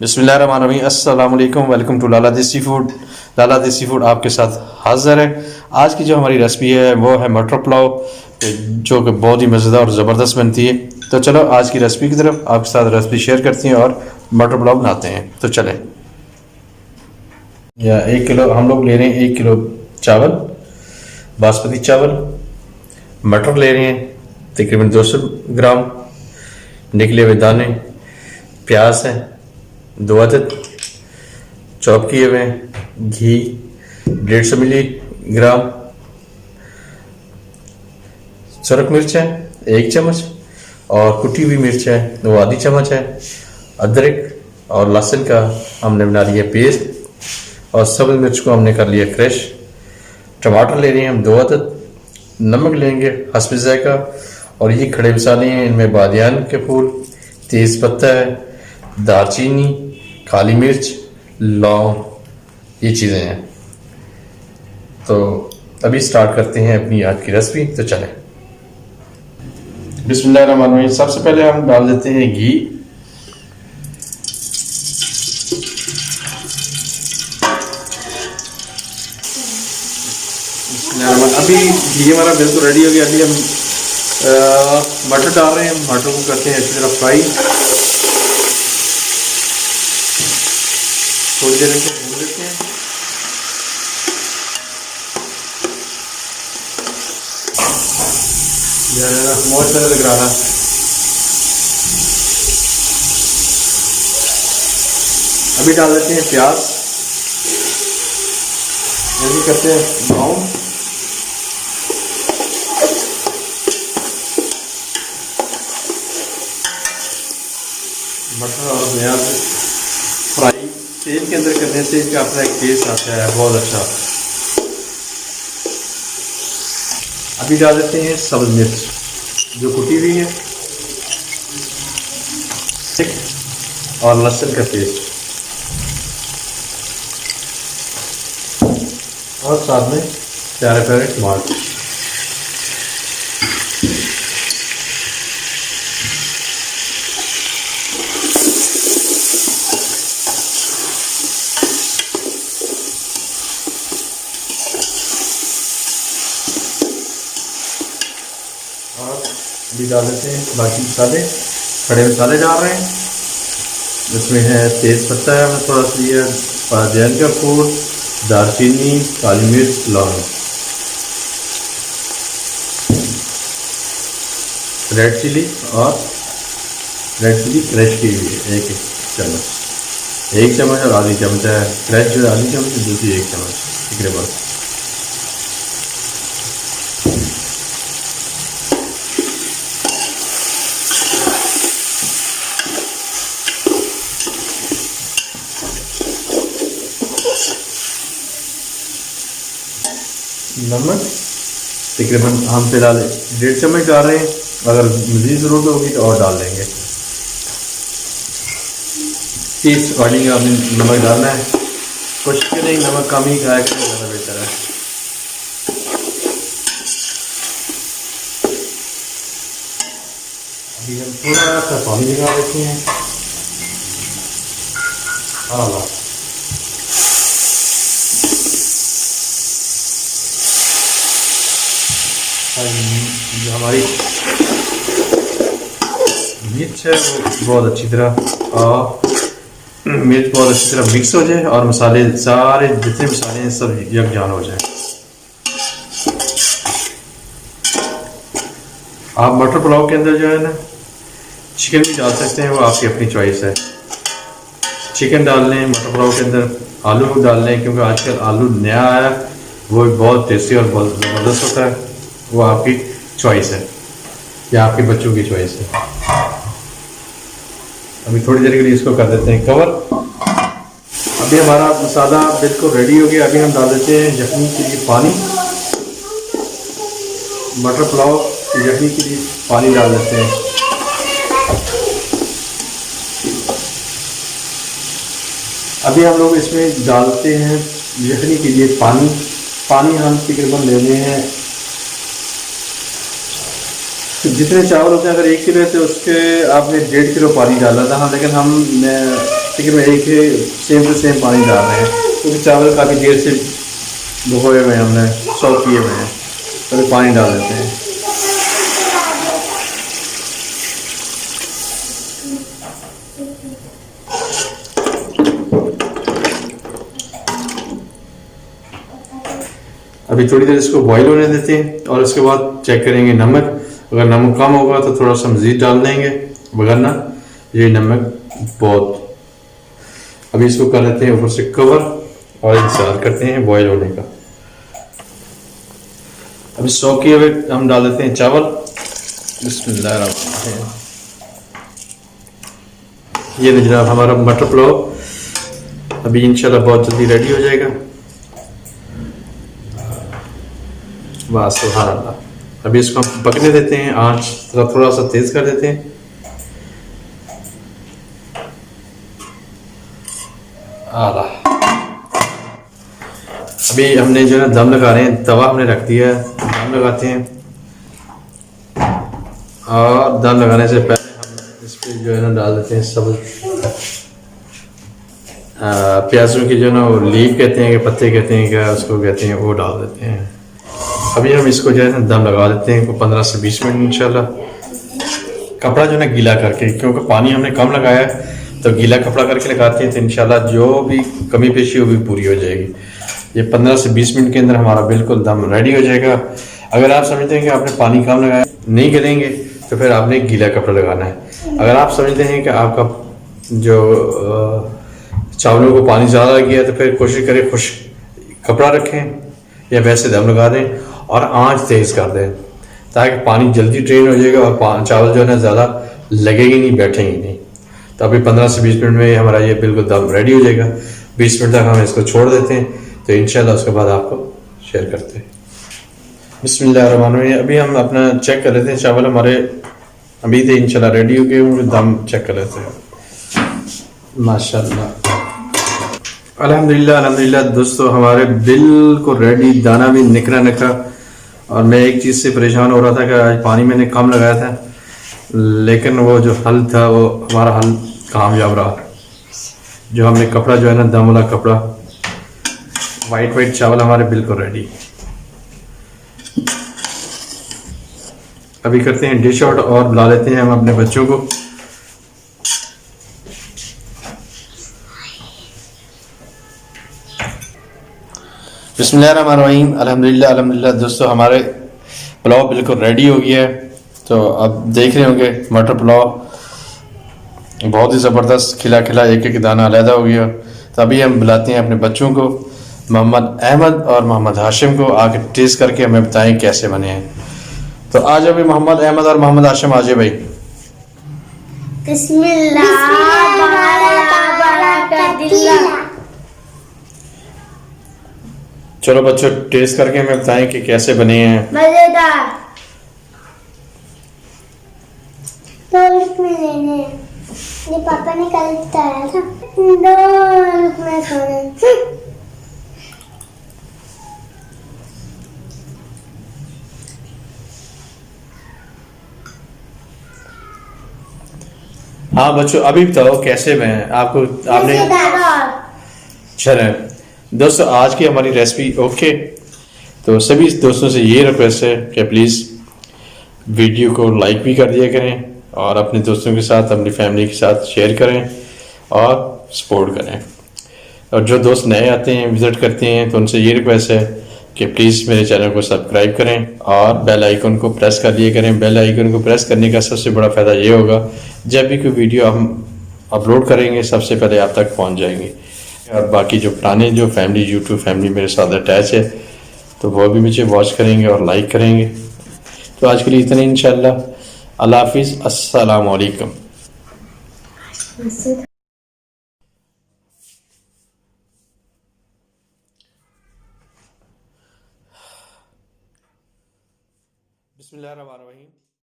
बिस्मिल्लाहिर्रहमानिर्रहीम, अस्सलाम वालेकुम, वेलकम टू लाला देसी फूड। लाला देसी फूड आपके साथ हाजिर है। आज की जो हमारी रेसिपी है वो है मटर पुलाव, जो कि बहुत ही मज़ेदार और ज़बरदस्त बनती है। तो चलो आज की रेसिपी की तरफ आपके साथ रेसिपी शेयर करती हैं और मटर पुलाव बनाते हैं। तो चलें। या 1 किलो हम लोग ले रहे हैं, 1 किलो चावल, बासमती चावल। मटर ले रहे हैं तकरीबन 200 ग्राम, निकले हुए दाने। प्याज है 2 अदद, चॉप किए हुए हैं। घी 150 मिलीग्राम। सुरख मिर्च है 1 चम्मच, और कुटी हुई मिर्च है वो आधी चम्मच है। अदरक और लहसुन का हमने बना लिया पेस्ट, और सब्ज़ मिर्च को हमने कर लिया क्रश। टमाटर ले रहे हैं हम 2 अदद। नमक लेंगे हस्ब ज़ायक़ा, और ये खड़े मसाले हैं, इनमें बादियान के फूल, तेज़ पत्ता है, दालचीनी, काली मिर्च, लौंग, ये चीज़ें हैं। तो अभी स्टार्ट करते हैं अपनी आज की रेसिपी। तो चलें। बिस्मिल्लाहिर्रहमानिर्रहीम। सबसे पहले हम डाल देते हैं घी। अभी घी हमारा बिल्कुल रेडी हो गया। अभी हम मटर डाल रहे हैं। मटर को करते हैं अच्छी तरह फ्राई। थोड़ी देर इनको भून लेते हैं। बहुत अच्छा लग रहा है। अभी डाल देते हैं प्याज, ये करते हैं ब्राउन। मटर और प्याज फ्राई तेल के अंदर करने से इसका अपना एक टेस्ट आता है बहुत अच्छा। अभी डाल देते हैं सब्ज़ मिर्च जो कुटी हुई है, और लहसुन का पेस्ट, और साथ में प्यारे प्यारे टमाटर। और अभी डाल देते हैं बाकी मसाले। खड़े मसाले डाल रहे हैं, जिसमें है तेज़ पत्ता है हमने थोड़ा सा लिया, बादियान का फूल, दालचीनी, काली मिर्च, लौंग, रेड चिली, और रेड चिली क्रश की हुई है 1 चम्मच। 1 चम्मच और आधी चम्मच है क्रश, जो आधी चम्मच, दूसरी 1 चम्मच तकरीबन। नमक तकरीबन हम फिलहाल 1.5 चम्मच डाल रहे हैं, अगर मज़ीद ज़रूरत होगी तो और डाल देंगे। टेस्ट अकॉर्डिंग आपने नमक डालना है, कोशिश करें नमक कम ही खाया करें, ज़्यादा बेहतर है। अभी हम थोड़ा सा पानी लगा देते हैं। हाँ, जो हमारी मिर्च है वो बहुत अच्छी तरह, मिर्च बहुत अच्छी तरह मिक्स हो जाए, और मसाले सारे जितने मसाले हैं सब यकजान हो जाए। आप मटर पुलाव के अंदर जो है ना चिकन भी डाल सकते हैं, वो आपकी अपनी चॉइस है। चिकन डाल लें मटर पुलाव के अंदर, आलू डाल लें, क्योंकि आजकल आलू नया आया, वो बहुत टेस्टी और बहुत ज़बरदस्त होता है। वो आपकी चॉइस है या आपके बच्चों की चॉइस है। अभी थोड़ी देर के लिए इसको कर देते हैं कवर। अभी हमारा मसाला बिल्कुल रेडी हो गया। अभी हम डाल देते हैं यखनी के लिए पानी। मटर पुलाव की यखनी के लिए पानी डाल देते हैं। अभी हम लोग इसमें डालते हैं यखनी के लिए पानी। पानी हम तकरीबन लेने हैं जितने चावल होते हैं, अगर 1 किलो है तो उसके आपने 1.5 किलो पानी डाला था। हाँ, लेकिन हम तकरीबन एक ही सेम टू सेम पानी डाल रहे हैं, क्योंकि चावल काफ़ी देर से भिगोए हुए हैं, हमने सॉक किए हुए हैं, तो पानी डाल देते हैं। अभी थोड़ी देर इसको बॉईल होने देते हैं और उसके बाद चेक करेंगे नमक। अगर नमक कम होगा तो थोड़ा सा मज़ीद डाल देंगे, वरना ये नमक बहुत। अभी इसको कर लेते हैं ऊपर से कवर और इंतजार करते हैं बॉईल होने का। अभी सॉक किए हुए हम डाल देते हैं चावल। बिस्मिल्लाह। ये नहीं जनाब, हमारा मटर पुलाव अभी इंशाल्लाह बहुत जल्दी रेडी हो जाएगा। वाह सुभान अल्लाह। अभी इसको हम पकने देते हैं, आंच थोड़ा सा तेज कर देते हैं। आला अभी हमने जो है दम लगा रहे हैं, तवा हमने रख दिया है, दम लगाते हैं। और दम लगाने से पहले हम इस पर जो है ना डाल देते हैं सब प्याजों की जो ना वो लीफ कहते हैं कि पत्ते कहते हैं, क्या उसको कहते हैं, वो डाल देते हैं। अभी हम इसको जो है ना दम लगा देते हैं 15 से 20 मिनट इंशाल्लाह। कपड़ा जो है ना गीला करके, क्योंकि पानी हमने कम लगाया है, तो गीला कपड़ा करके लगाते हैं तो इंशाल्लाह जो भी कमी पेशी वो भी पूरी हो जाएगी। ये 15 से 20 मिनट के अंदर हमारा बिल्कुल दम रेडी हो जाएगा। अगर आप समझते हैं कि आपने पानी कम लगाया, नहीं गलेंगे, तो फिर आपने गीला कपड़ा लगाना है। अगर आप समझते हैं कि आपका जो चावलों को पानी ज़्यादा लग गया, तो फिर कोशिश करें खुश्क कपड़ा रखें या वैसे दम लगा दें और आंच तेज़ कर दें, ताकि पानी जल्दी ड्रेन हो जाएगा और चावल जो है ना ज़्यादा लगेगी नहीं, बैठेंगे नहीं। तो अभी 15 से 20 मिनट में हमारा ये बिल्कुल दम रेडी हो जाएगा। 20 मिनट तक हम इसको छोड़ देते हैं, तो इंशाल्लाह उसके बाद आपको शेयर करते हैं। बिस्मिल्लाहिर्रहमानिर्रहीम। अभी हम अपना चेक कर लेते हैं, चावल हमारे अभी तो इंशाल्लाह रेडी हो गए होंगे। दम चेक कर लेते हैं। माशाल्लाह अल्हम्दुलिल्लाह अल्हम्दुलिल्लाह दोस्तों, हमारे बिल्कुल रेडी, दाना भी निकला निकला। और मैं एक चीज़ से परेशान हो रहा था कि आज पानी मैंने कम लगाया था, लेकिन वो जो हल था वो हमारा हल कामयाब रहा। जो हमने कपड़ा जो है ना दम वाला कपड़ा, वाइट वाइट चावल हमारे बिल्कुल रेडी। अभी करते हैं डिश आउट और बुला लेते हैं हम अपने बच्चों को। बिस्मिल्लाहिर्रहमानिर्रहीम। अल्हम्दुलिल्लाह अल्हम्दुलिल्लाह दोस्तों, हमारे पुलाव बिल्कुल रेडी हो गया है। तो अब देख रहे होंगे मटर पुलाव बहुत ही ज़बरदस्त खिला खिला, एक एक दाना अलहदा हो गया। तो अभी हम बुलाते हैं अपने बच्चों को, मोहम्मद अहमद और मोहम्मद हाशिम को, आके टेस्ट करके हमें बताएं कैसे बने हैं। तो आज अभी मोहम्मद अहमद और मोहम्मद हाशिम आ जाए भाई। चलो बच्चों, टेस्ट करके हमें बताएं कि कैसे बने हैं। मजेदार। तो इसमें लेने ये पापा ने कल बताया था, 2 रुपए खाने। हाँ बच्चों, अभी बताओ कैसे बने आपको, आपने। चले दोस्तों, आज की हमारी रेसिपी ओके। तो सभी दोस्तों से ये रिक्वेस्ट है कि प्लीज़ वीडियो को लाइक भी कर दिया करें और अपने दोस्तों के साथ, अपनी फैमिली के साथ शेयर करें और सपोर्ट करें। और जो दोस्त नए आते हैं, विज़िट करते हैं, तो उनसे ये रिक्वेस्ट है कि प्लीज़ मेरे चैनल को सब्सक्राइब करें और बेल आइकन को प्रेस कर दिया करें। बेल आइकन को प्रेस करने का सबसे बड़ा फ़ायदा ये होगा, जब भी कोई वीडियो हम अपलोड करेंगे सबसे पहले आप तक पहुंच जाएंगे। और बाकी जो पुराने जो फैमिली, यूट्यूब फैमिली मेरे साथ अटैच है, तो वो भी मुझे वॉच करेंगे और लाइक करेंगे। तो आज के लिए इतना ही, इंशाल्लाह। अल्लाह हाफिज़, अस्सलाम वालेकुम। बिस्मिल्लाहिर्रहमानिर्रहीम।